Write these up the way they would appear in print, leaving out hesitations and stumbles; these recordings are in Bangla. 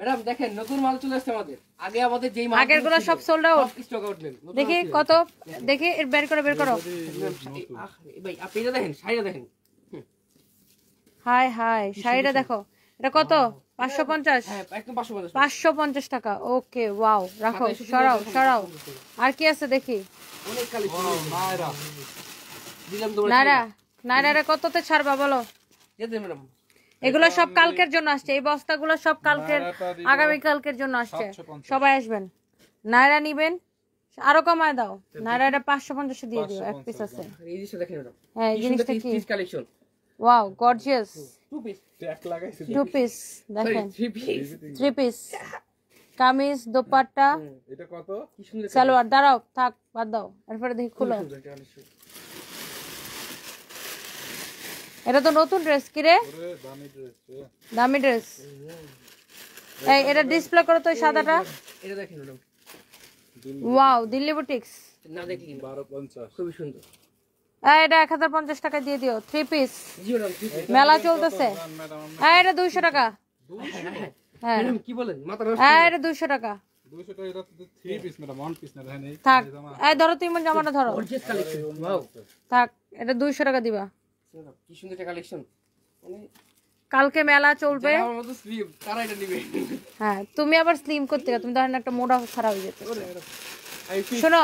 ম্যাডাম দেখেন নতুন মাল চলে আসছে আমাদের। আগে আমাদের যেই মাল আগেরগুলো সব সোল্ড আউট। স্টক আউট নেন। দেখি কত, দেখি বের করো। ভাই আপনি এটা দেখেন, শাড়িটা দেখেন। হাই হাই, শাড়িটা দেখো। এটা কত? 550। হ্যাঁ একদম 550। 550 টাকা। ওকে, ওয়াও, রাখো, সরাও সরাও। আর কি আছে দেখি। অনেক কালেকশন। নায়রা দিলাম তো। নায়রা কততে ছাড়বা বলো? যেতে ম্যাডাম এগুলো সব কালকের জন্য আসছে, এই বস্তাগুলো সব কালকের, আগামী কালকের জন্য আসছে। সবাই আসবেন, নায়রা নিবেন। আরো কমায় দাও। নায়রা এটা 550 দিয়ে দিও, এক পিস আছে। এই জিনিসটা দেখেন ম্যাডাম। হ্যাঁ, জিনিসটা কি? Piece collection. Wow, gorgeous. 2 piece tag লাগাইছে। 2 পিস দেখেন, 3 পিস কামিজ, দোপাট্টা। এটা কত? কি সুন্দর সালোয়ার। দাঁড়াও, থাক, বাদ দাও। এরপরে দেখি, খুলো। এটা তো নতুন ড্রেস। কি রে, দামি ড্রেস। এই এটা ডিসপ্লে করো তো, সাদাটা। এটা দেখেন ম্যাডাম। Wow, Delhi boutiques. না দেখলি 1250 খুবই সুন্দর। এটা 1050 টাকা দিয়ে দিও, 3 পিস। জি ম্যাডাম, মেলা চলতেছে। এটা 200 টাকা। হ্যাঁ ম্যাডাম কি বলেন, মাথা নষ্ট। এটা 200 টাকা। 200 টাকা। এটা 3 পিস ম্যাডাম, 1 পিস না দেখেন। থাক, ধরো, তুমি জামাটা ধরো। Gorgeous collection. ওয়াও, থাক, এটা 200 টাকা দিবা। কি সুন্দর একটা কালেকশন। মানে কালকে মেলা চলবে। আমার মতো স্লিম তারা এটা নেবে। হ্যাঁ, তুমি আবার স্লিম করতে গেলে তুমি ধরেন একটা মোটা খারাপ হয়ে যেতে। শোনো,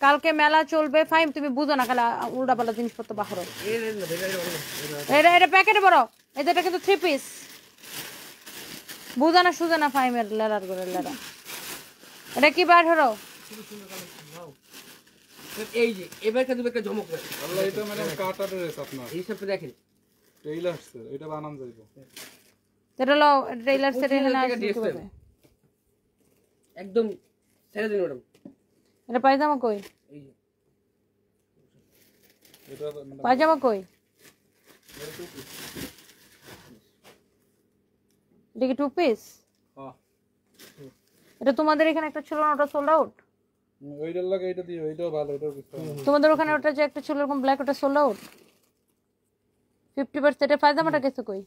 কালকে মেলা চলবে। ফাইম, তুমি বুঝো না, খালি উল্টাপাল্টা জিনিসপত্র বাহরো। এটা প্যাকেটে বড়। এটা কিন্তু 3 পিস। বুঝো না, সুজো না ফাইমের লেলার করে লেলা। এটা কি বার হলো? এই যে এবার কাছে একটা চমক আছে। আল্লাহ, এটা ম্যাডাম কাটা ড্রেস আপনার। এই সবটা দেখেন। টেইলার স্যার, এটা বানান যাইবো। এটা লো ট্রেইলার সেটে এখানে আসবে। একদম ছেড়ে দিন ম্যাডাম। এটা পায়জামা কই? এই যে এটা ম্যাডাম পায়জামা কই? এটা কি 2 পিস? হ্যাঁ, এটা তোমাদের এখানে একটা ছিল না, ওটা সোল্ড আউট। ওইটার লাগে এটা দিও, এটাও ভালো, এটাও কিছু। তোমাদের ওখানে ওটা যে একটা ছিল এরকম ব্ল্যাক, ওটা সোল্ড আউট 50%। এর পায়জামাটা কিছু কই?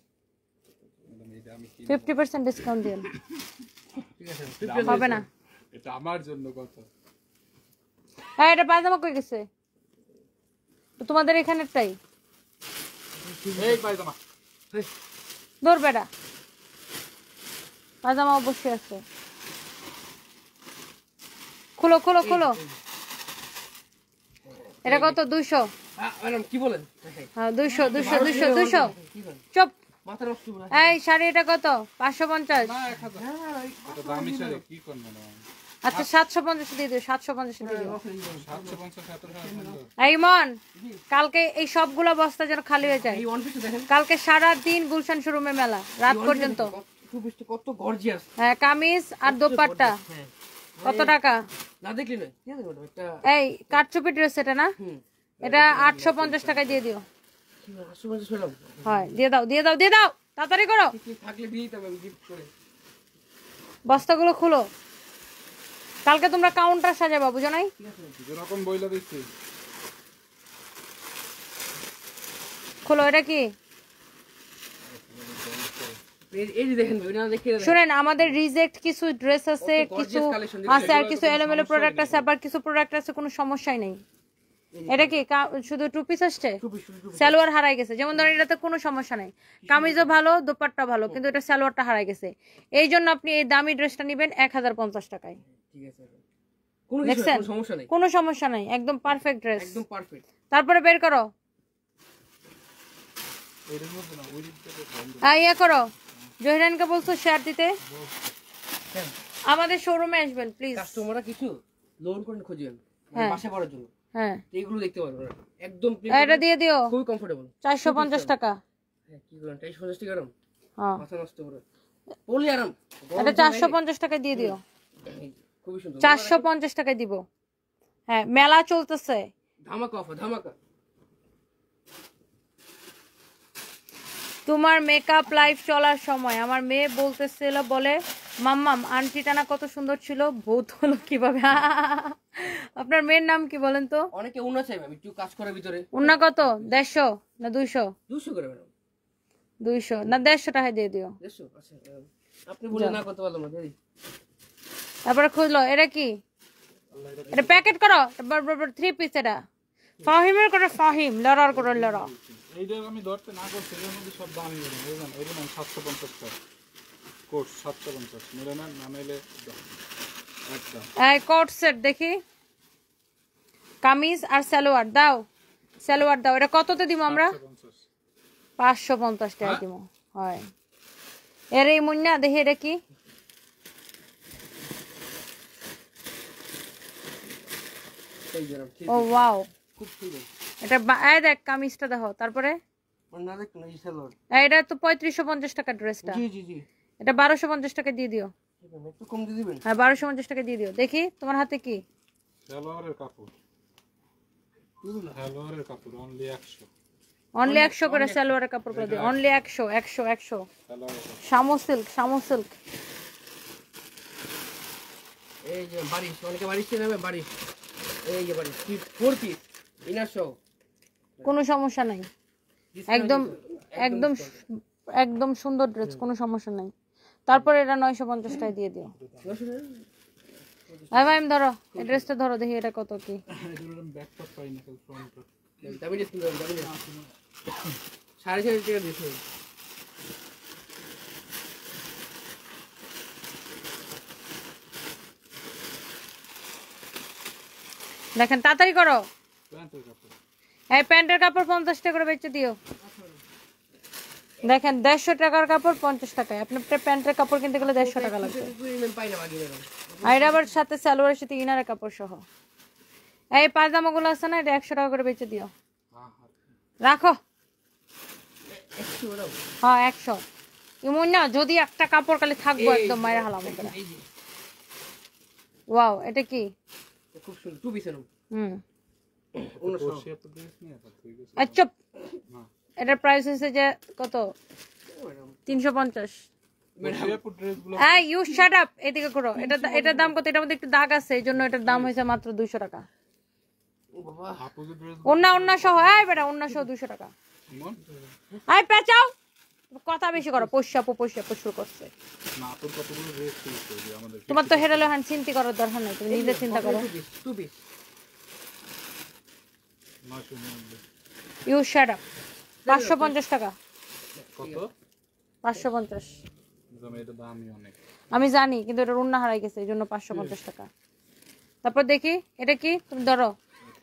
50% ডিসকাউন্ট দিন। ঠিক আছে, হবে না। এটা আমার জন্য কথা। হ্যাঁ, এটা পায়জামা কই গেছে? তো তোমাদের এখানেরটাই। এই পায়জামা ধর বেটা, পায়জামা অবশ্যই আছে। খুলো খুলো খুলো। এটা কত? 200। ম্যাডাম কি বলেন? হ্যাঁ, 200 200 200 200। চুপ। মাথা নষ্ট করে। এই শাড়ি এটা কত? 550। না 1000। এটা দামি শাড়ি, কি করব ম্যাডাম? আচ্ছা, 750 দিয়ে দিও, 750 দিয়ে দিও। 750 750। এই মন, কালকে এই সবগুলা বস্তা যেন খালি হয়ে যায়। এই ওয়ান পিসটা দেখেন। কালকে সারা দিন গুলশান শোরুমে মেলা, রাত পর্যন্ত। কত গর্জিয়াস। হ্যাঁ, কামিজ আর দোপাট্টা। হ্যাঁ, কত টাকা? না দেখলি না ঠিক আছে ম্যাডাম। একটা এই কাটচুপি ড্রেস এটা না? এটা 850 টাকা দিয়ে দিও। কি 850 ম্যাডাম? হয়, দিয়ে দাও দিয়ে দাও দিয়ে দাও, তাড়াতাড়ি করো। কি থাকলে দিয়ে দিতে হবে গিফট করে। বস্তাগুলো খুলো। কালকে তোমরা কাউন্টার সাজাবা, বুঝো নাই? যেরকম বইলা দিচ্ছি। খুলো। এটা কি? এই যে দেখেন ভাই, না দেখে শুনেন, আমাদের রিজেক্ট কিছু ড্রেস আছে, কিছু আছে, আর কিছু এলোমেলো প্রোডাক্ট আছে, আবার কিছু প্রোডাক্ট আছে কোনো সমস্যাই নেই। এটা কি শুধু 2 পিস আসছে? সালোয়ার হারাই গেছে। যেমন ধরেন এটাতে কোনো সমস্যা নাই, কামিজও ভালো, দোপাট্টা ভালো, কিন্তু এটা সালোয়ারটা হারাই গেছে। এই জন্য আপনি এই দামি ড্রেসটা নেবেন 1050 টাকায়। ঠিক আছে, কোনো সমস্যা নেই, কোনো সমস্যা নাই, একদম পারফেক্ট ড্রেস, একদম পারফেক্ট। তারপরে বের করো, ইয়ে করো। জহিরানকে বলছো শেয়ার দিতে। আমাদের শোরুমে আসবেন প্লিজ। কাস্টমাররা কিছু লোন করে খুঁজবেন বাসা করার জন্য। হ্যাঁ, এইগুলো দেখতে পারবেন একদম। এটা দিয়ে দিও, খুবই কমফোর্টেবল। 450 টাকা। হ্যাঁ, কি করেন 450 টাকা আরাম। হ্যাঁ, মাথা নষ্ট করে পড়লি আরাম। এটা 450 টাকা দিয়ে দিও। খুবই সুন্দর, 450 টাকায় দিব। হ্যাঁ, মেলা চলতেছে, ধামাকা অফার, ধামাকা। তোমার মেকআপ লাইভ চলার সময় আমার মেয়ে বলতেছিল, বলে মাম্মাম আন্টিটা না কত সুন্দর ছিল, ভূত হলো কিভাবে? আপনার মেয়ের নাম কি বলেন তো? অনেকে উন্না চাই ম্যাম, একটু কাজ করার ভিতরে। উন্না কত? 150 না 200? 200 করে ম্যাডাম। 200 না 150 টাকা দিয়ে দিও। 150 আচ্ছা আপনি বলে না করতে পারলাম না দেরি। তারপরে খুঁজলো এটা কি, এটা প্যাকেট করো 3 পিস। এটা ফাহিমের করে ফাহিম, লড়ার করে লড়া। এইটা আমি ধরতে না করছি, এর মধ্যে সব দামি বলে বুঝলেন। এর নাম 750 টাকা কোর্স, 750 নিলে না, না নিলে একটা এই কোট সেট দেখি, কামিজ আর সালোয়ার দাও, সালোয়ার দাও। এটা কততে দিব আমরা? 550 টাকা দিব। হয় এর এই মুন্না দেখি এটা কি, এই জরাম ঠিক ও ওয়াও, খুব সুন্দর। এটা এই দেখ কামিজটা দেখো। তারপরে না দেখ না এই সালোয়ার। এটা তো 3550 টাকা ড্রেসটা, জি জি জি এটা 1250 টাকা দিয়ে দিও। একটু কম দিয়ে দিবেন। হ্যাঁ 1250 টাকা দিয়ে দিও। দেখি তোমার হাতে কি, সালোয়ারের কাপড়, সালোয়ারের কাপড় অনলি 100, অনলি 100 করে সালোয়ারের কাপড় করে দিও। অনলি 100 100 100। সালোয়ারের কাপড়। Shamu silk, Shamu silk. এই যে বাড়ি অনেকে বাড়ি নেবে বাড়ি, এই যে বাড়ি 4 পিস ইনার সহ, কোনো সমস্যা নাই, একদম একদম একদম সুন্দর ড্রেস, কোনো সমস্যা নাই। তারপরে এটা 950 টাকা দিয়ে দিও। ভাই ভাই ধরো এই ড্রেসটা ধরো, দেখি এটা কত কি। এগুলোর ব্যাকপার্ট পাই না, খালি ফ্রন্টটা। দামি ডিস দামি ডিস 4.5 টাকা দিয়েছে। দেখেন তাড়াতাড়ি করো। প্যান্টের কাপড় এই প্যান্টের কাপড় 50 টাকা করে বেচে দিও। দেখেন 150 টাকার কাপড় 50 টাকায়। আপনি প্যান্টের কাপড় কিনতে গেলে 150 টাকা লাগবে। পাই না বাকি দেন। আর এটা আবার সাথে সালোয়ারের সাথে ইনারের কাপড় সহ। এই পায়জামাগুলো আছে না, এটা 100 টাকা করে বেচে দিও। রাখো। 100 দাও। হ্যাঁ 100। এমন না যদি একটা কাপড় খালি থাকবো একদম মায়ের হালাম করে। এই যে ওয়াও এটা কি, খুব সুন্দর 2 পিসের। কোর্সে তো ড্রেস নিয়ে আসা ঠিক আছে আচ্ছা না। এটার প্রাইস হচ্ছে যে কত, 350। কোর্সে ড্রেসগুলো এই ইউ শাট আপ, এদিকে করো। এটার দাম কত? এটার মধ্যে একটু দাগ আছে, এই জন্য এটার দাম হয়েছে মাত্র 200 টাকা। ও বাবা আপুদের ড্রেস ওন্না সহ, এই বেটা ওন্না সহ 200 টাকা। কেমন এই পেঁচাও, কথা বেশি করো। পয়সা করছে। না, আপুর কতগুলো ড্রেস ছিল আমাদের। তোমার তো হেরালো হ্যান চিন্তা করার দরকার নাই, তুমি নিজে চিন্তা করো। 2 পিস 999 ইউ শাট আপ। 550 টাকা। কত? 550। এটা দামই অনেক। আমি জানি, কিন্তু এটা রুন্না হারাই গেছে, এই জন্য 550 টাকা। তারপর দেখি এটা কি, তুমি ধরো।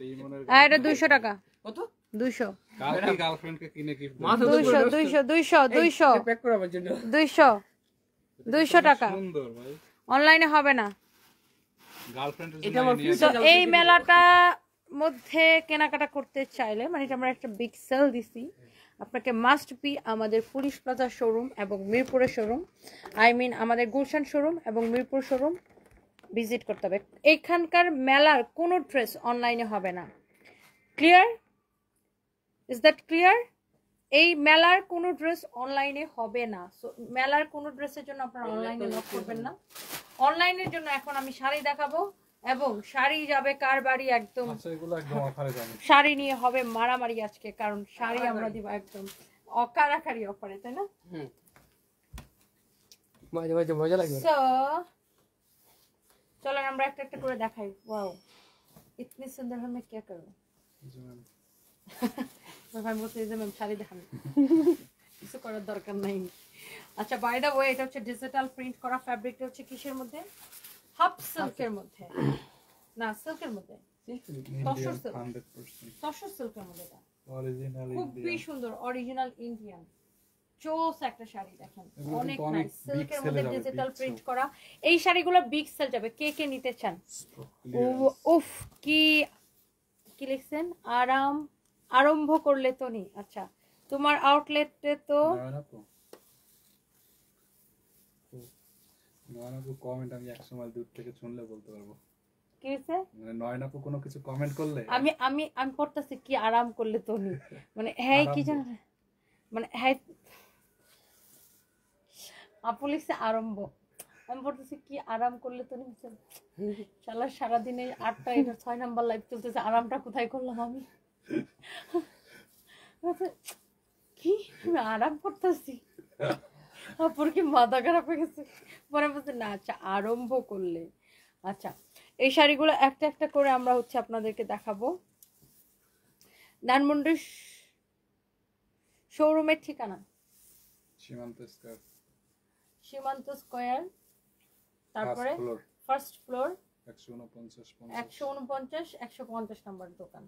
এই মনের এটা 200 টাকা। কত? 200 কালকে গার্লফ্রেন্ডকে কিনে গিফট মাথা 200 প্যাক করার জন্য 200 টাকা। সুন্দর ভাই, অনলাইনে হবে না। গার্লফ্রেন্ডের এটা জন্য আমার নিয়ে তো এই মেলাটা মধ্যে কেনাকাটা করতে চাইলে, মানে এটা আমরা একটা বিগ সেল দিছি, আপনাকে মাস্ট বি আমাদের পুলিশ প্লাজা শোরুম এবং মিরপুরের শোরুম, আমাদের গুলশান শোরুম এবং মিরপুর শোরুম ভিজিট করতে হবে। এখানকার মেলার কোনো ড্রেস অনলাইনে হবে না। ক্লিয়ার? Is that clear? এই মেলার কোনো ড্রেস অনলাইনে হবে না। সো মেলার কোনো ড্রেসের জন্য আপনারা অনলাইনে লক করবেন না। অনলাইনের জন্য এখন আমি শাড়ি দেখাবো, এবং শাড়ি যাবে কার বাড়ি একদম। আচ্ছা, এগুলো একদম অফারে যাবে। শাড়ি নিয়ে হবে মারামারি আজকে, কারণ শাড়ি আমরা দিব একদম অকারাকারি অফারে, তাই না? হুম মাঝে মজা লাগবে। সো চলেন আমরা একটা একটা করে দেখাই। ওয়াও ইতনি সুন্দর হমে क्या करूं। ভাই বলতে যে ম্যাম শাড়ি দেখান, কিছু করার দরকার নাই। আচ্ছা বাই দ্য ওয়ে, এটা হচ্ছে ডিজিটাল প্রিন্ট করা। ফ্যাব্রিকটা হচ্ছে কিসের মধ্যে? হাফ সিল্কের মধ্যে, না সিল্কের মধ্যে, তসর সিল্ক, 100% তসর সিল্কের মধ্যে। এটা অরিজিনাল খুবই সুন্দর, অরিজিনাল ইন্ডিয়ান চোস একটা শাড়ি। দেখেন এগুলো অনেক কিন্তু অনেক নাইস, সিল্কের big মধ্যে sell এ যাবে, ডিজিটাল big প্রিন্ট করা। এই শাড়িগুলো বিগ সেল যাবে। কে কে নিতে চান? উফ কি কি লিখছেন, আরম্ভ করলে তো নি। আচ্ছা তোমার আউটলেটে তো নয়নাপু কমেন্ট আমি এক সময় দূর থেকে শুনলে বলতে পারবো। কি হয়েছে? মানে নয়নাপু কোনো কিছু কমেন্ট করলে আমি আমি আমি পড়তেছি কি আরাম করলে তো নি, মানে হ্যাঁ কি জানো, মানে হ্যাঁ আপু লিখছে আরম্ভ, আমি পড়তেছি কি আরাম করলে তো নি। শালা সারাদিনে 8টা এটা 6 নাম্বার লাইভ চলতেছে, আরামটা কোথায় করলাম আমি? কি আমি আরাম করতেছি, আপুর কি মাথা খারাপ হয়ে গেছে? পরে বলছে না আচ্ছা আরম্ভ করলে। আচ্ছা এই শাড়িগুলো একটা একটা করে আমরা হচ্ছে আপনাদেরকে দেখাবো। ধানমন্ডির শোরুমের ঠিকানা সীমান্ত স্কয়ার, তারপরে ফার্স্ট ফ্লোর 149-150 নাম্বার দোকান।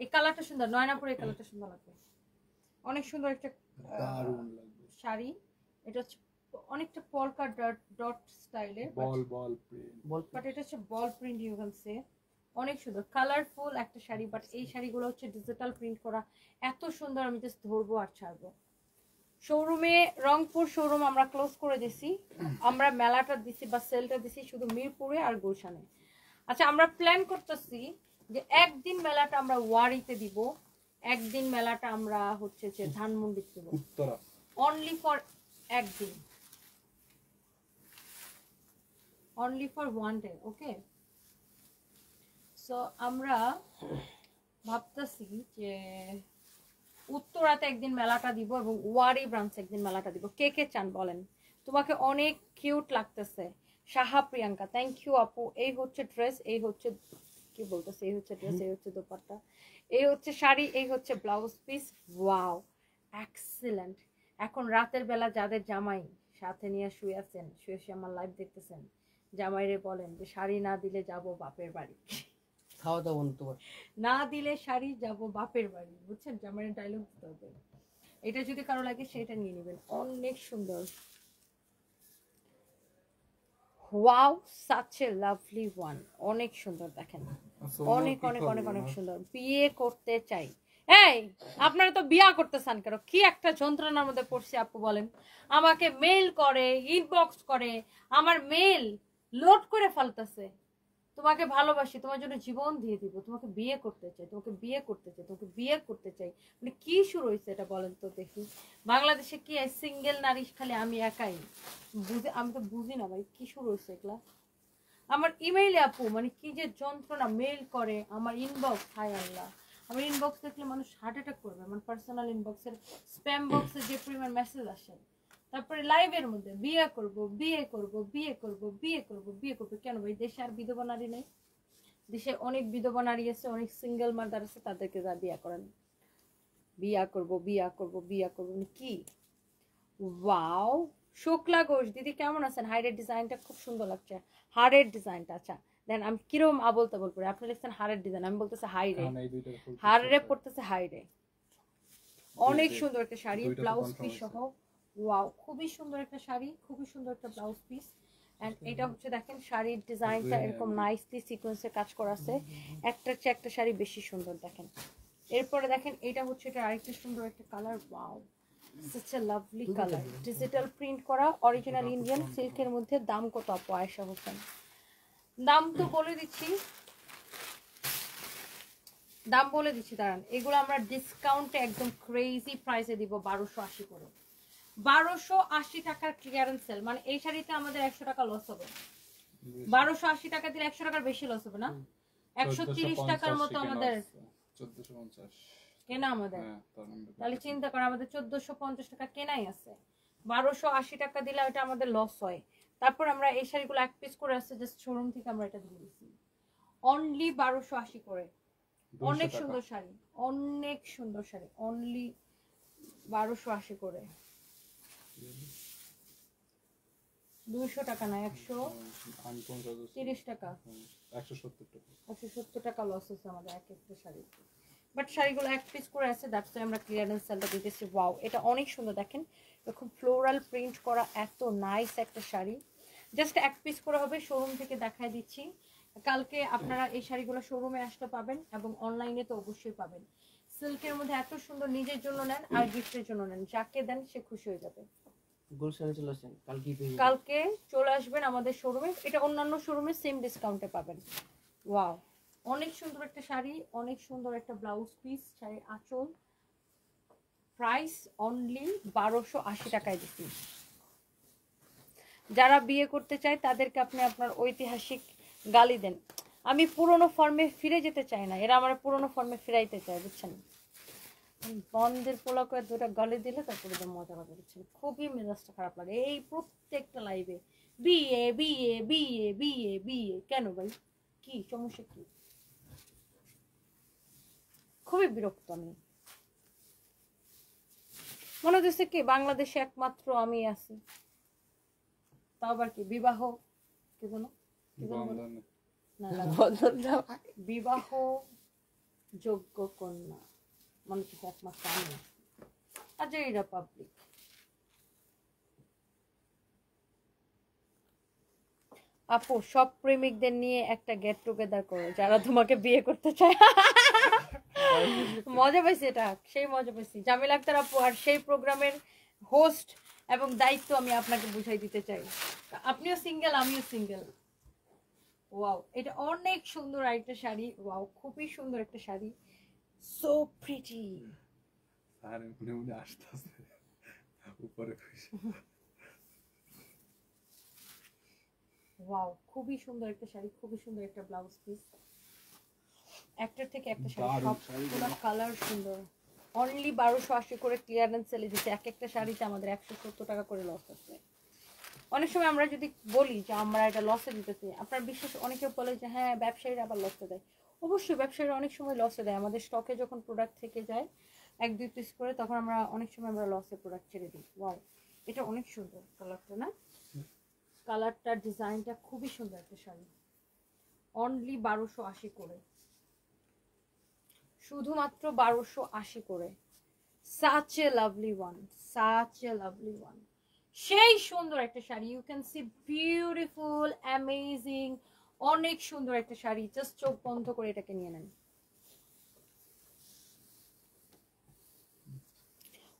এই কালারটা সুন্দর, নয়নাপুর এই কালারটা সুন্দর লাগবে, অনেক সুন্দর একটা শাড়ি। এটা হচ্ছে অনেকটা পলকা ডট স্টাইলের, বাট এটা হচ্ছে ball print, you can say অনেক সুন্দর কালারফুল একটা শাড়ি। বাট এই শাড়িগুলো হচ্ছে ডিজিটাল প্রিন্ট করা, এত সুন্দর আমি জাস্ট ধরবো আর ছাড়বো। শোরুমে রংপুর শোরুম আমরা ক্লোজ করে দিছি, আমরা মেলাটা দিছি বা সেলটা দিছি শুধু মিরপুরে আর গুলশানে। আচ্ছা আমরা প্ল্যান করতেছি যে একদিন মেলাটা আমরা ওয়ারিতে দিব, একদিন মেলাটা আমরা হচ্ছে যে ধানমন্ডিতে দিব, অনলি ফর একদিন, only for one day. Okay, so আমরা ভাবতেছি যে উত্তরাতে একদিন মেলাটা দিব এবং ওয়ারি ব্রাঞ্চে একদিন মেলাটা দিব। কে কে চান বলেন? তোমাকে অনেক কিউট লাগতেছে সাহা প্রিয়াঙ্কা, থ্যাংক ইউ আপু। এই হচ্ছে ড্রেস, এই হচ্ছে কি বলতেছে, এই হচ্ছে ড্রেস, এই হচ্ছে দোপাট্টা, এই হচ্ছে শাড়ি, এই হচ্ছে ব্লাউজ পিস। Wow excellent. এখন রাতের বেলা যাদের জামাই সাথে নিয়ে শুয়ে আছেন, শুয়ে শুয়ে আমার লাইভ দেখতেছেন, জামাইরে বলেন যে শাড়ি না দিলে যাব বাপের বাড়ি, খাওয়া দাওয়া তোমার না দিলে শাড়ি যাব বাপের বাড়ি, বুঝছেন? জামাইয়ের ডায়লগ দিতে হবে। এটা যদি কারো লাগে সেটা নিয়ে নেবেন, অনেক সুন্দর। Wow such a lovely one, অনেক সুন্দর দেখেন, অনেক অনেক অনেক অনেক সুন্দর। বিয়ে করতে চাই, এই আপনারা তো বিয়া করতেছেন কেন? কি একটা যন্ত্রণার মধ্যে পড়ছে আপু বলেন। আমাকে মেইল করে, ইনবক্স করে, আমার মেইল লোড করে ফেলতেছে, তোমাকে ভালোবাসি, তোমার জন্য জীবন দিয়ে দিব, তোমাকে বিয়ে করতে চাই, তোমাকে বিয়ে করতে চাই, তোমাকে বিয়ে করতে চাই। মানে কি শুরু হয়েছে এটা বলেন তো দেখি? বাংলাদেশে কি সিঙ্গেল নারী খালি আমি একাই? আমি তো বুঝি না ভাই, কি শুরু হয়েছে এগুলা? আমার ইমেইলে আপু মানে কি যে যন্ত্রণা, মেইল করে, আমার ইনবক্স, হায় আল্লাহ, আমার ইনবক্স দেখলে মানুষ হার্ট অ্যাটাক করবে। আমার পার্সোনাল ইনবক্সের স্প্যাম বক্সে যে পরিমাণ মেসেজ আসে, তারপরে লাইভের মধ্যে বিয়ে করব বিয়ে করব বিয়ে করব বিয়ে করব বিয়ে করব। কেন ভাই দেশে আর বিধবা নারী নেই? দেশে অনেক বিধবা নারী আছে, অনেক সিঙ্গেল মাদার আছে, তাদেরকে যা বিয়ে করেন। বিয়া করব বিয়া করব বিয়া করব কি? ওয়াও শুক্লা ঘোষ দিদি কেমন আছেন? হাইরের ডিজাইনটা খুব সুন্দর লাগছে, হারের ডিজাইনটা। আচ্ছা দেন আমি কিরকম আবল তাবল পরে, আপনি লিখছেন হারের ডিজাইন, আমি বলতেছি হাইরে, হারে পড়তেছে হাইরে। অনেক সুন্দর একটা শাড়ি, ব্লাউজ পিস সহ। ওয়াও খুবই সুন্দর একটা শাড়ি, খুবই সুন্দর একটা ব্লাউজ পিস। এন্ড এটা হচ্ছে দেখেন শাড়ির ডিজাইনটা এরকম নাইসলি সিকোয়েন্সে কাজ করা আছে, একটার চেয়ে একটা শাড়ি বেশি সুন্দর দেখেন। এরপরে দেখেন এটা হচ্ছে এটা আরেকটা সুন্দর একটা colour. Wow such a lovely colour, digital print করা, অরিজিনাল ইন্ডিয়ান সিল্কের মধ্যে। দাম কত আপু আয়েশা হোসেন? দাম তো বলে দিচ্ছি, দাম বলে দিচ্ছি দাঁড়ান। এগুলো আমরা ডিসকাউন্টে একদম ক্রেজি প্রাইসে দিব 1280 করে, 1280 টাকার ক্লিয়ারেন্স সেল। মানে এই শাড়িতে আমাদের 100 টাকা লস হবে, 1280 টাকা দিলে 100 টাকার বেশি লস হবে না? 130 টাকার মতো আমাদের 1450 কেনা আমাদের, তাহলে চিন্তা করে আমাদের 1450 টাকা কেনাই আছে, 1280 টাকা দিলে এটা আমাদের লস হয়। তারপর আমরা এই শাড়িগুলো এক পিস করে আসছে জাস্ট শোরুম থেকে আমরা এটা দিয়ে দিচ্ছি অনলি 1280 করে। অনেক সুন্দর শাড়ি, অনেক সুন্দর শাড়ি, অনলি 1280 করে। 200 টাকা না, 130 টাকা, 170 টাকা লস হচ্ছে আমাদের এক একটা শাড়ি। বাট শাড়িগুলো এক পিস করে আছে, দ্যাটস আমরা ক্লিয়ারেন্স সেলটা দিতেছি। ওয়াও এটা অনেক সুন্দর দেখেন, খুব ফ্লোরাল প্রিন্ট করা, এত নাইস একটা শাড়ি। জাস্ট এক পিস করে হবে, শোরুম থেকে দেখায় দিচ্ছি। কালকে আপনারা এই শাড়িগুলো শোরুমে আসতে পাবেন এবং অনলাইনে তো অবশ্যই পাবেন। সিল্কের মধ্যে এত সুন্দর, নিজের জন্য নেন আর গিফটের জন্য নেন, যাকে দেন সে খুশি হয়ে যাবে। কালকে চলে আসবেন আমাদের শোরুমে, এটা অন্যান্য শোরুমে সেম ডিসকাউন্টে পাবেন। ওয়াও অনেক সুন্দর একটা শাড়ি, অনেক সুন্দর একটা ব্লাউজ পিস, শাড়ির আঁচল, প্রাইস অনলি 1280 টাকায় দিচ্ছি। যারা বিয়ে করতে চায় তাদেরকে আপনি আপনার ঐতিহাসিক গালি দেন। আমি পুরনো ফর্মে ফিরে যেতে চাই না, এরা আমার পুরনো ফর্মে ফিরাইতে চায়, বুঝছেন? বন্ধের পোলা করে দুটা গলে দিলে তারপরে তো মজা মজা দিচ্ছিল, খুবই মেজাজটা খারাপ লাগে এই প্রত্যেকটা লাইভে বিয়ে বিয়ে বিয়ে বিয়ে বিয়ে। কেন ভাই, কি সমস্যা কি? খুবই বিরক্ত আমি। মনে হচ্ছে কি বাংলাদেশে একমাত্র আমি আছি, তাও আবার কি বিবাহ কি বলো, বিবাহ যোগ্য কন্যা, মনে হচ্ছে একমাত্র আমি আছি। আর যে এরা পাবলিক, আপু সব প্রেমিকদের নিয়ে একটা গেট টুগেদার করো যারা তোমাকে বিয়ে করতে চায়। মজা পাইছি, এটা সেই মজা পাইছি। জামিল আক্তার আপু আর সেই প্রোগ্রামের হোস্ট এবং দায়িত্ব আমি আপনাকে বুঝাই দিতে চাই। আপনিও সিঙ্গেল, আমিও সিঙ্গেল। ওয়াও, এটা অনেক সুন্দর একটা শাড়ি। ওয়াও, খুবই সুন্দর একটা শাড়ি, সো প্রিটি। আরে মনে মনে আসতেছে উপরে খুশি। ওয়াও, খুবই সুন্দর একটা শাড়ি, খুবই সুন্দর একটা ব্লাউজ পিস। একটার থেকে একটা শাড়ি, সবগুলো কালার সুন্দর। অনলি 1280 করে ক্লিয়ারেন্স সেলে দিচ্ছে। এক একটা শাড়িতে আমাদের 170 টাকা করে লস আছে। অনেক সময় আমরা যদি বলি যে আমরা এটা লসে দিতেছি, আপনার বিশেষ অনেকে বলে যে হ্যাঁ ব্যবসায়ীরা আবার লসে দেয়। অবশ্যই ব্যবসায়ীরা অনেক সময় লসে দেয়। আমাদের স্টকে যখন প্রোডাক্ট থেকে যায় 1-2 পিস করে, তখন আমরা অনেক সময় আমরা লসে প্রোডাক্ট ছেড়ে দিই। ওয়াও, এটা অনেক সুন্দর কালারটা, না কালারটা ডিজাইনটা খুবই সুন্দর একটা শাড়ি। অনলি 1280 করে, শুধুমাত্র 1280 করে। such a lovely one, such a lovely one, সেই সুন্দর একটা sari. You can see beautiful, amazing, অনেক সুন্দর একটা শাড়ি। জাস্ট চোখ বন্ধ করে এটাকে নিয়ে নেন।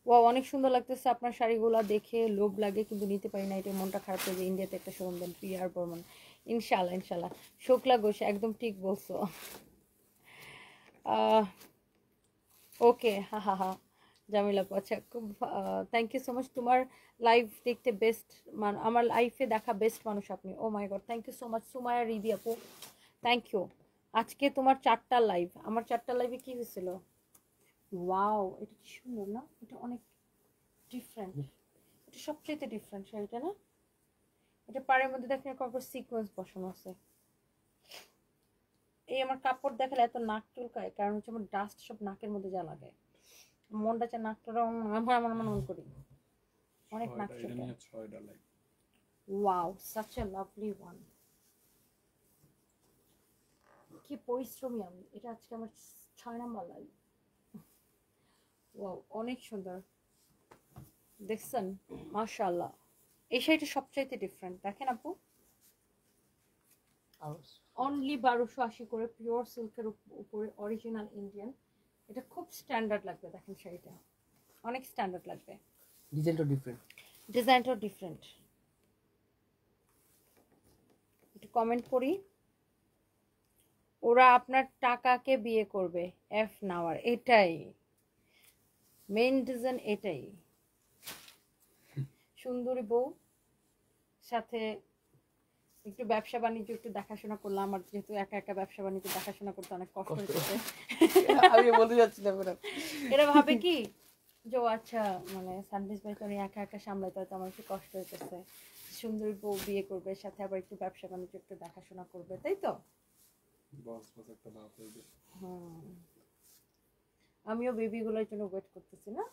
ওয়াও, অনেক সুন্দর লাগতেছে। আপনার শাড়িগুলো দেখে লোভ লাগে কিন্তু নিতে পারি না, এটা মনটা খারাপ হয়ে যায়। ইন্ডিয়াতে একটা শোরুম দেন, পিআর বর্মন। ইনশাল্লাহ ইনশাল্লাহ, শুক্লা ঘোষ একদম ঠিক বলছো। ওকে, হা হা হা, জামিল আপু, আচ্ছা খুব থ্যাংক ইউ সো মাচ। তোমার লাইভ দেখতে বেস্ট, আমার লাইফে দেখা বেস্ট মানুষ আপনি। Oh my god, thank you so much. Sumaya Ridi আপু, থ্যাংক ইউ। আজকে তোমার 4টা লাইভ, আমার 4টা লাইভে কি হয়েছিল? ওয়াও, এটা কি সুন্দর না, এটা অনেক ডিফারেন্ট, এটা সবচেয়ে ডিফারেন্ট শাড়িটা, না? এটা পাড়ের মধ্যে দেখেন কত সিকোয়েন্স বসানো আছে। এই আমার কাপড় দেখালে এত নাক চুলকায়, কারণ হচ্ছে আমার ডাস্ট সব নাকের মধ্যে যা লাগে, মনটা চায় নাকটা আমার আমার মন করি, অনেক নাক চুলকায়। Wow, such a lovely one. কি পরিশ্রমী আমি, এটা আজকে আমার 6 নাম্বার লাইভ। ওয়াও, অনেক সুন্দর দেখছেন, মাশাআল্লাহ। এই শাড়িটা সবচাইতে ডিফারেন্ট, দেখেন আপু। অনলি 1280 করে, পিওর সিল্কের উপরে, অরিজিনাল ইন্ডিয়ান। এটা খুব স্ট্যান্ডার্ড লাগবে, দেখেন শাড়িটা অনেক স্ট্যান্ডার্ড লাগবে। ডিজাইনটা ডিফারেন্ট, ডিজাইনটাও ডিফারেন্ট। একটু কমেন্ট করি। ওরা আপনার টাকাকে বিয়ে করবে, এফ নাওয়ার, এটাই মেইন রিজন, এটাই। সুন্দরী বউ সাথে একটু ব্যবসা বাণিজ্য একটু দেখাশোনা করলাম। আমার যেহেতু একা একা ব্যবসা বাণিজ্য দেখাশোনা করতে অনেক কষ্ট হচ্ছে, আমি বলতে যাচ্ছিলাম এরা ভাবে কি যে আচ্ছা মানে সানবিজ ভাই তো একা একা সামলাতে হয়তো আমার একটু কষ্ট হইতেছে, সুন্দরী বউ বিয়ে করবে, সাথে আবার একটু ব্যবসা বাণিজ্য একটু দেখাশোনা করবে, তাই তো? আমিও বেবিগুলোর জন্য ওয়েট করতেছি, না?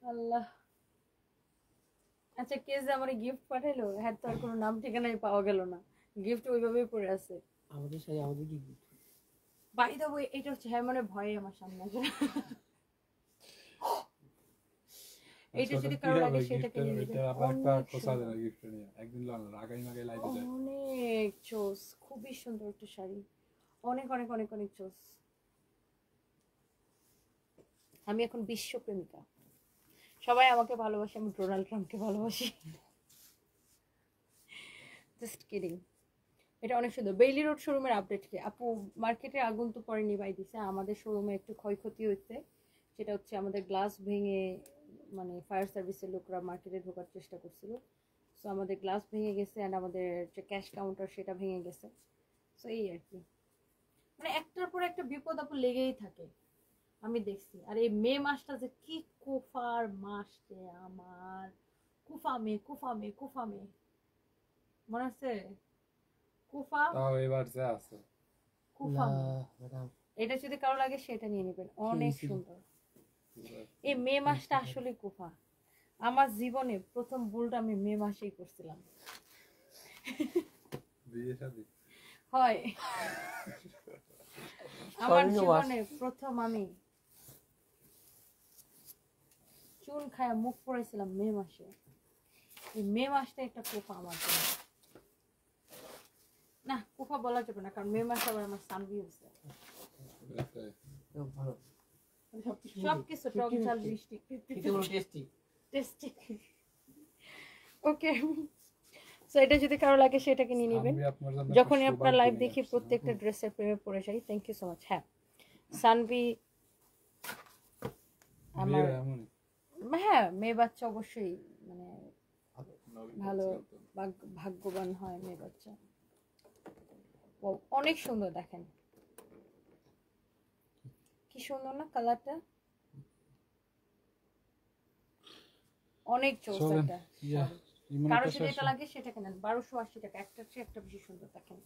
আল্লাহ, আচ্ছা কে যে আমার গিফট পাঠাইলো, হ্যাঁ তো আর কোনো নাম ঠিকানাই পাওয়া গেল না, গিফট ওইভাবেই পড়ে আছে। আমাদের সাথে আমাদের কি বাই দ্য ওয়ে, এটা হচ্ছে হ্যাঁ মানে ভয়ে আমার সামনে আছে। এটা যদি কারো লাগে সেটাকে নিয়ে নিতে, অনেক চোস, খুবই সুন্দর একটা শাড়ি, অনেক অনেক অনেক অনেক চোস। আমি এখন বিশ্ব প্রেমিকা, সবাই আমাকে ভালোবাসে, আমি ডোনাল্ড ট্রাম্পকে ভালোবাসি। Just kidding. এটা অনেক সুন্দর। বেইলি রোড শোরুমের আপডেট কি আপু? মার্কেটে আগুন তো পরে নিভাই দিছে, আমাদের শোরুমে একটু ক্ষয়ক্ষতি হয়েছে। সেটা হচ্ছে আমাদের গ্লাস ভেঙে মানে ফায়ার সার্ভিসের লোকরা মার্কেটে ঢোকার চেষ্টা করছিল, সো আমাদের গ্লাস ভেঙে গেছে অ্যান্ড আমাদের যে ক্যাশ কাউন্টার সেটা ভেঙে গেছে। সো এই আর কি, মানে একটার পর একটা বিপদ আপদ লেগেই থাকে আমি দেখছি। আর এই মে মাসটা যে কি কুফার মাস রে আমার, কুফামে কুফামে কুফামে, মনে আছে কুফা? তাও এবার যা আছে কুফামে, এটা যদি কারো লাগে সেটা নিয়ে নেবেন, অনেক সুন্দর। এই মে মাসটা আসলে কুফা। আমার জীবনে প্রথম ভুলটা আমি মে মাসেই করছিলাম। বিয়ে শাদী হয় আমার জীবনে প্রথম আমি চুন খায়া মুখ পড়েছিলাম মে মাসে। এই মে মাসটা একটা কুফা আমার জন্য। না কুফা বলা যাবে না, কারণ মে মাসে আবার আমার সানবি হয়েছে। ভালো সবকিছু টক ঝাল বৃষ্টি টেস্টি। টেস্টি। ওকে, সো এটা যদি কারো লাগে সেটাকে নিয়ে নেবেন। যখনই আপনার লাইভ দেখি প্রত্যেকটা ড্রেসের প্রেমে পড়ে যাই। Thank you so much. হ্যাঁ সানবি আমার, হ্যাঁ মেয়ে বাচ্চা অবশ্যই মানে ভালো ভাগ্যবান হয় মেয়ে বাচ্চা। অনেক সুন্দর, দেখেন কি সুন্দর না কালারটা, অনেক চৌসাটা। কারো যদি এটা লাগে সেটা কেনেন, 1280 টাকা। একটা চেয়ে একটা বেশি সুন্দর। দেখেন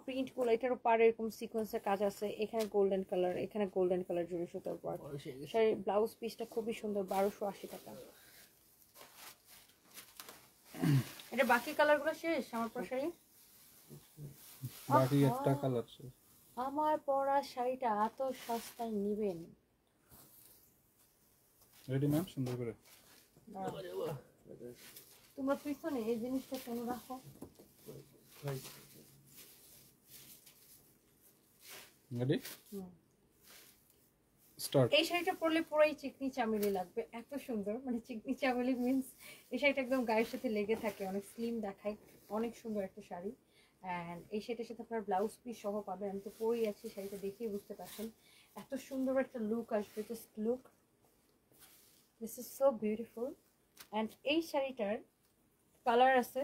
প্রিন্ট গুলো, এটার উপরে এরকম সিকোয়েন্সের কাজ আছে, এখানে গোল্ডেন কালার, এখানে গোল্ডেন কালার জড়ি সুতার উপর। শাড়ি ব্লাউজ পিসটা খুবই সুন্দর, 1280 টাকা। এটা বাকি কালার গুলো শেষ আমার পরা শাড়ি, বাকি একটা কালার শেষ। আমার পরা শাড়িটা এত সস্তায় নিবেন। রেডি ম্যাম, সুন্দর করে তোমরা পিছনে এই জিনিসটা কেন রাখো? Ready start. এই শাড়িটা পরলে পুরাই চিকনি চামেলি লাগবে, এত সুন্দর। মানে চিকনি চামেলি মিন্স এই শাড়িটা একদম গায়ের সাথে লেগে থাকে, অনেক স্লিম দেখায়, অনেক সুন্দর একটা শাড়ি। অ্যান্ড এই শাড়িটার সাথে আপনার ব্লাউজ পিস সহ পাবেন। আমি তো পরেই আছি, শাড়িটা দেখেই বুঝতে পারছেন এত সুন্দর একটা লুক আসবে। Just look, this is so beautiful. And এই শাড়িটার কালার আছে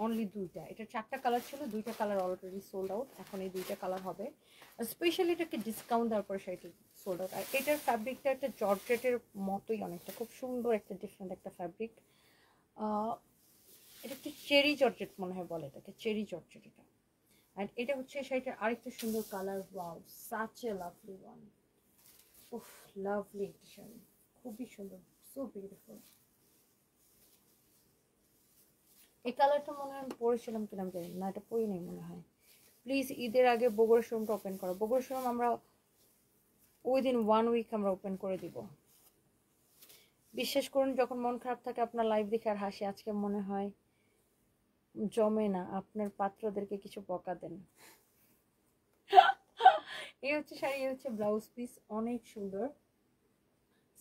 অনলি দুইটা। এটা 4টা কালার ছিল, 2টা কালার অলরেডি সোল্ড আউট। এখন এই 2টা কালার হবে। স্পেশালি এটাকে ডিসকাউন্ট দেওয়ার পরে শাড়িটা সোল্ড আউট। আর এটার ফ্যাব্রিকটা একটা জর্জেটের মতোই, অনেকটা খুব সুন্দর একটা ডিফারেন্ট একটা ফ্যাব্রিক। এটা একটু চেরি জর্জেট মনে হয় বলে এটাকে, চেরি জর্জেট এটা। অ্যান্ড এটা হচ্ছে শাড়িটার আরেকটা সুন্দর colour. Wow, such a lovely one. উফ, লাভলি একটা শাড়ি, খুবই সুন্দর, সো বিউটিফুল। এই কালারটা মনে হয় আমি পরেছিলাম কিনা আমি জানি না, এটা পরি নেই মনে হয়। প্লিজ ঈদের আগে বগুড়া শোরুমটা ওপেন করো। বগুড়া শোরুম আমরা ওই দিন 1 উইক আমরা ওপেন করে দিব। বিশ্বাস করুন, যখন মন খারাপ থাকে আপনার লাইভ দেখে আর হাসি, আজকে মনে হয় জমে না, আপনার পাত্রদেরকে কিছু বকা দেন। এই হচ্ছে শাড়ি, এই হচ্ছে ব্লাউজ পিস, অনেক সুন্দর,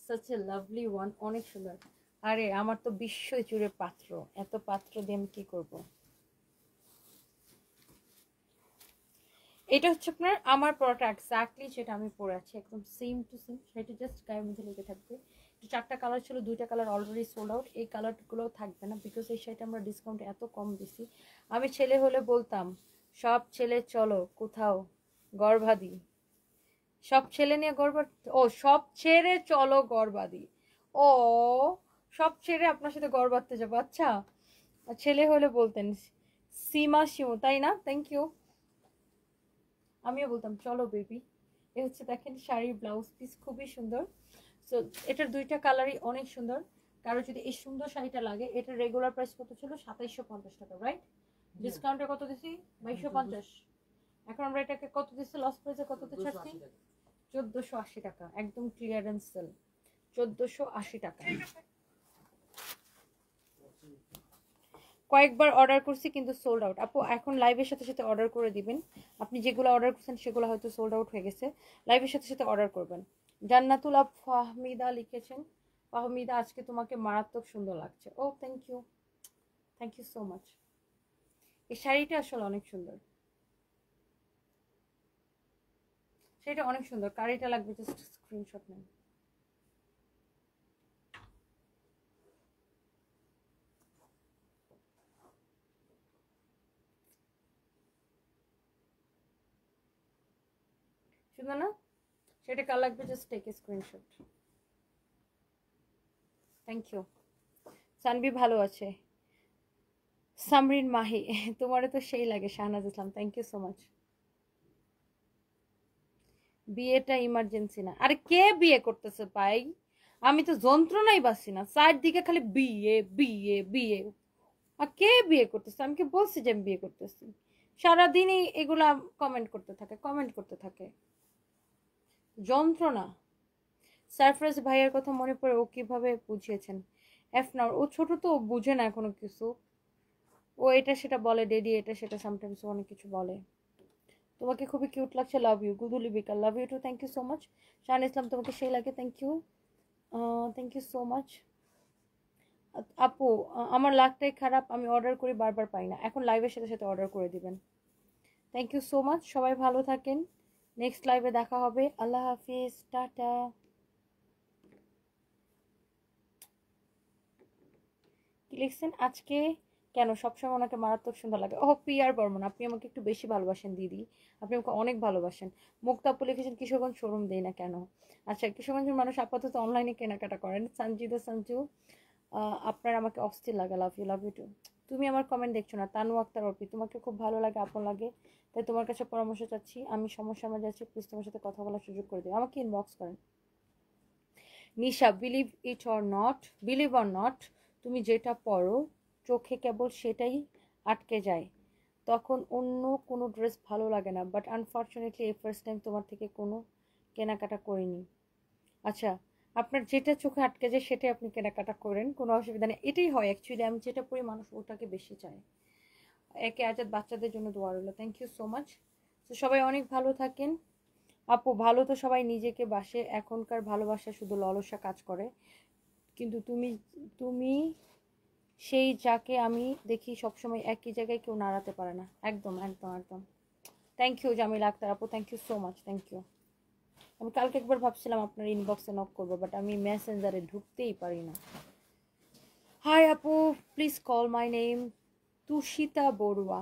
সাচ এ লাভলি ওয়ান, অনেক সুন্দর। আরে আমার তো বিশ্ব জুড়ে পাত্র, এত পাত্র দিয়ে আমি কি করব। এটা হচ্ছে আপনার আমার পরাটা এক্স্যাক্টলি যেটা আমি পরে আছি, একদম সেম টু সেম। সেটা জাস্ট গায়ের মধ্যে লেগে থাকবে। 4টা কালার ছিল, 2টা কালার অলরেডি সোল্ড আউট। এই কালারগুলো থাকবে না, বিকজ এই শাড়িটা আমরা ডিসকাউন্ট এত কম দিছি। আমি ছেলে হলে বলতাম সব ছেলে চলো কোথাও গর্ভাদি, সব ছেলে নিয়ে সব ছেড়ে চলো গর্ভাদি। ও সব ছেড়ে আপনার সাথে গড় বাঁধতে যাবো। আচ্ছা, ছেলে হলে বলতেন সীমা শিমু, তাই না? Thank you. আমিও বলতাম চলো বেবি। এ হচ্ছে দেখেন শাড়ির ব্লাউজ পিস, খুবই সুন্দর। সো এটার 2টা কালারই অনেক সুন্দর। কারো যদি এই সুন্দর শাড়িটা লাগে, এটার রেগুলার প্রাইস কত ছিল? 2750 টাকা, রাইট? ডিসকাউন্টে কত দিছি? 2250। এখন আমরা এটাকে কত দিচ্ছি? লস প্রাইসে কততে ছাড়ছি? 1480 টাকা, একদম ক্লিয়ারেন্স সেল, 1480 টাকা। কয়েকবার অর্ডার করছি কিন্তু সোল্ড আউট। আপু এখন লাইভের সাথে সাথে অর্ডার করে দিবেন। আপনি যেগুলো অর্ডার করছেন সেগুলো হয়তো সোল্ড আউট হয়ে গেছে, লাইভের সাথে সাথে অর্ডার করবেন। জান্নাতুল আপ ফাহমিদা লিখেছেন, ফাহমিদা আজকে তোমাকে মারাত্মক সুন্দর লাগছে। Oh thank you, thank you so much. এই শাড়িটা আসলে অনেক সুন্দর, শাড়িটা অনেক সুন্দর। কারিটা লাগবে জাস্ট স্ক্রিনশট নেন। সুন্দর না? সেটা কার লাগবে just take a screenshot. Thank you. Sanbi ভালো আছে। সামরিন মাহি তোমারও তো সেই লাগে। Shahnaz Islam thank you so much. বিয়েটা ইমার্জেন্সি না। আরে কে বিয়ে করতেছে ভাই? আমি তো যন্ত্রণাই বাসি না, চারদিকে খালি বিয়ে বিয়ে বিয়ে। আর কে বিয়ে করতেছে? আমি কি বলছি যে আমি বিয়ে করতেছি? সারাদিনই এগুলা কমেন্ট করতে থাকে, কমেন্ট করতে থাকে, যন্ত্রণা। সারফরাজ ভাইয়ের কথা মনে পড়ে, ও কিভাবে বুঝিয়েছেন? এফনার ও ছোট তো, ও বুঝে না এখনো কিছু। ও এটা সেটা বলে, ডেডি এটা সেটা, সামটাইমস অনেক কিছু বলে। তোমাকে খুবই কিউট লাগছে, লাভ ইউ। গুদুলি বিকাল love you too, thank you so much. Shan Islam তোমাকে সেই লাগে, thank you, thank you so much. আপু আমার লাকটাই খারাপ, আমি অর্ডার করি বারবার পাই না, এখন লাইভের সাথে সাথে অর্ডার করে দিবেন। থ্যাংক ইউ সো মাচ, সবাই ভালো থাকেন, নেক্সট লাইভে দেখা হবে। আল্লাহ হাফিজ, টাটা। কি লিখছেন আজকে? কেন সবসময় ওনাকে মারাত্মক সুন্দর লাগে? ও পিয়ার বর্মন, আপনি আমাকে একটু বেশি ভালোবাসেন দিদি, আপনি আমাকে অনেক ভালোবাসেন। মুক্তাপু লিখেছেন কিশোরগঞ্জ শোরুম দেই না কেন? আচ্ছা, কিশোরগঞ্জের মানুষ আপাতত অনলাইনে কেনাকাটা করেন। সঞ্জিদা সঞ্জু আপনার আমাকে অস্থির লাগে, love you, love you too. তুমি আমার কমেন্ট দেখছো না। তানু আক্তার অর্পি, তোমাকে খুব ভালো লাগে, আপন লাগে, তাই তোমার কাছে পরামর্শ চাচ্ছি। আমি সমস্যার মাঝে আছি, প্লিজ তোমার সাথে কথা বলার সুযোগ করে দিও, আমাকে ইনবক্স করেন। Nisha, believe it or not, believe or not, তুমি যেটা পড়ো চোখে কেবল সেটাই আটকে যায়, তখন অন্য কোনো ড্রেস ভালো লাগে না। বাট আনফর্চুনেটলি এই ফার্স্ট টাইম তোমার থেকে কোনো কেনাকাটা করিনি। আচ্ছা, আপনার যেটা চোখে আটকে যায় সেটাই আপনি কেনাকাটা করেন, কোনো অসুবিধা নেই। এটাই হয় অ্যাকচুয়ালি, আমি যেটা পড়ি মানুষ ওটাকে বেশি চায়। একে আজাদ বাচ্চাদের জন্য দোয়া রইল, থ্যাংক ইউ সো মাচ। তো সবাই অনেক ভালো থাকেন। আপু ভালো তো সবাই নিজেকে বাসে, এখনকার ভালোবাসা শুধু ললসা কাজ করে, কিন্তু তুমি তুমি সেই যাকে আমি দেখি সবসময় একই জায়গায় কেউ নাড়াতে পারে না। একদম একদম একদম। থ্যাংক ইউ জামিল আক্তার আপু, thank you so much, thank you. আমি কালকে একবার ভাবছিলাম আপনার ইনবক্সে নক করবো, বাট আমি মেসেঞ্জারে ঢুকতেই পারি না। হাই আপু, please call my name Tushita Barua.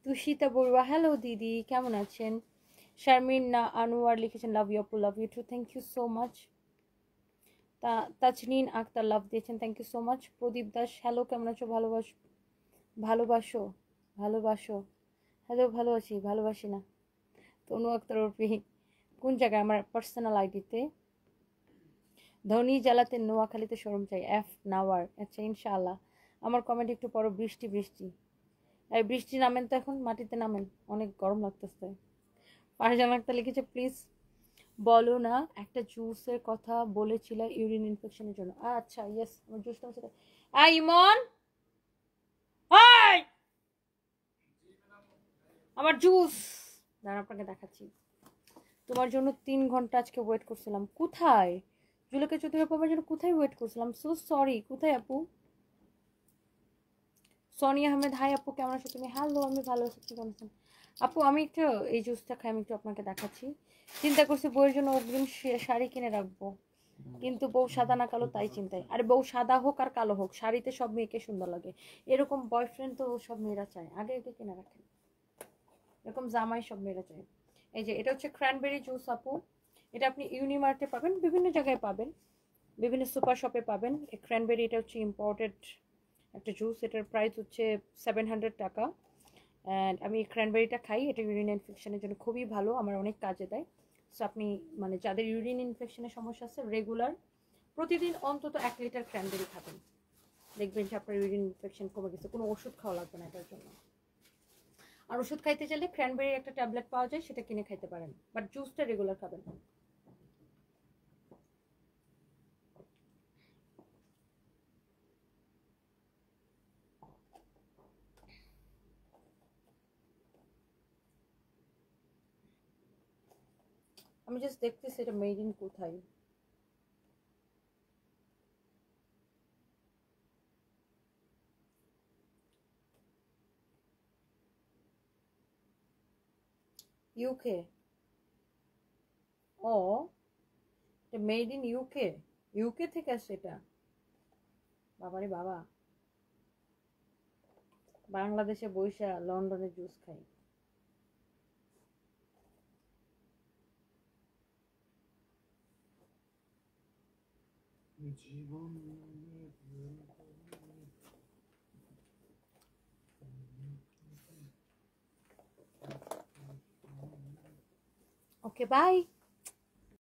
Tushita Barua, hello দিদি, কেমন আছেন? শারমিন না আনোয়ার লিখেছেন লাভ ইউ আপু, love you too, thank you so much. Tajnin Akter love দিয়েছেন, thank you so much. Pradip Das, hello কেমন আছো? ভালোবাসো ভালোবাসো ভালোবাসো, হ্যালো ভালো আছি, ভালোবাসি না। তনু আক্তার ওরফি, কোন জায়গায়? আমার পার্সোনাল আইডিতে। ধনী জ্বালাতে নোয়াখালীতে শোরুম চাই, এফ নাওয়ার। আচ্ছা ইনশাআল্লাহ। আমার কমেন্ট একটু পরো, বৃষ্টি বৃষ্টি। এই বৃষ্টি নামেন তো, এখন মাটিতে নামেন, অনেক গরম লাগতেছে। ফারজান আক্তার লিখেছে প্লিজ বলো না, একটা জুসের কথা বলেছিল ইউরিন ইনফেকশনের জন্য। আচ্ছা ইয়েস, আমার জুসটা হচ্ছে। ইমন, আমার জুস দাঁড়া, আপনাকে দেখাচ্ছি। তোমার জন্য 3 ঘন্টা আজকে ওয়েট করছিলাম। কোথায়? জুলেখা চৌধুরী আপু আমার জন্য কোথায় ওয়েট করছিলাম? So sorry. কোথায় আপু? সোনিয়া আহমেদ, হাই আপু, কেমন আছো তুমি? হ্যালো, আমি ভালো আছি, কি করছেন আপু? আমি একটু এই জুসটা খাই, আমি একটু আপনাকে দেখাচ্ছি। চিন্তা করছি বউয়ের জন্য অগ্রিম শাড়ি কিনে রাখবো, কিন্তু বউ সাদা না কালো তাই চিন্তায়। আরে বউ সাদা হোক আর কালো হোক, শাড়িতে সব মেয়েকে সুন্দর লাগে, এরকম বয়ফ্রেন্ড তো সব মেয়েরা চায়। আগে আগে কিনে রাখেন, এরকম জামাই সব মেয়েরা চায়। এই যে এটা হচ্ছে ক্র্যানবেরি জুস আপু, এটা আপনি ইউনিমার্টে পাবেন, বিভিন্ন জায়গায় পাবেন, বিভিন্ন সুপার শপে পাবেন। এই ক্র্যানবেরি এটা হচ্ছে ইম্পোর্টেড একটা জুস, এটার প্রাইস হচ্ছে 700 টাকা। অ্যান্ড আমি ক্র্যানবেরিটা খাই, এটা ইউরিন ইনফেকশনের জন্য খুবই ভালো, আমার অনেক কাজে দেয়। সো আপনি মানে যাদের ইউরিন ইনফেকশনের সমস্যা আছে, রেগুলার প্রতিদিন অন্তত 1 লিটার ক্র্যানবেরি খাবেন, দেখবেন যে আপনার ইউরিন ইনফেকশন কমে গেছে, কোনো ওষুধ খাওয়া লাগবে না এটার জন্য। আর ওষুধ খাইতে চাইলে ক্র্যানবেরি একটা ট্যাবলেট পাওয়া যায়, সেটা কিনে খাইতে পারেন, বাট জুসটা রেগুলার খাবেন। আমি জাস্ট দেখতেছি এটা মেড ইন কোথায়। ইউকে। ও, এটা মেড ইন ইউকে, ইউকে থেকে আসছে এটা। বাবারে বাবা, বাংলাদেশে বৈশা লন্ডনে জুস খাই। Okay, bye.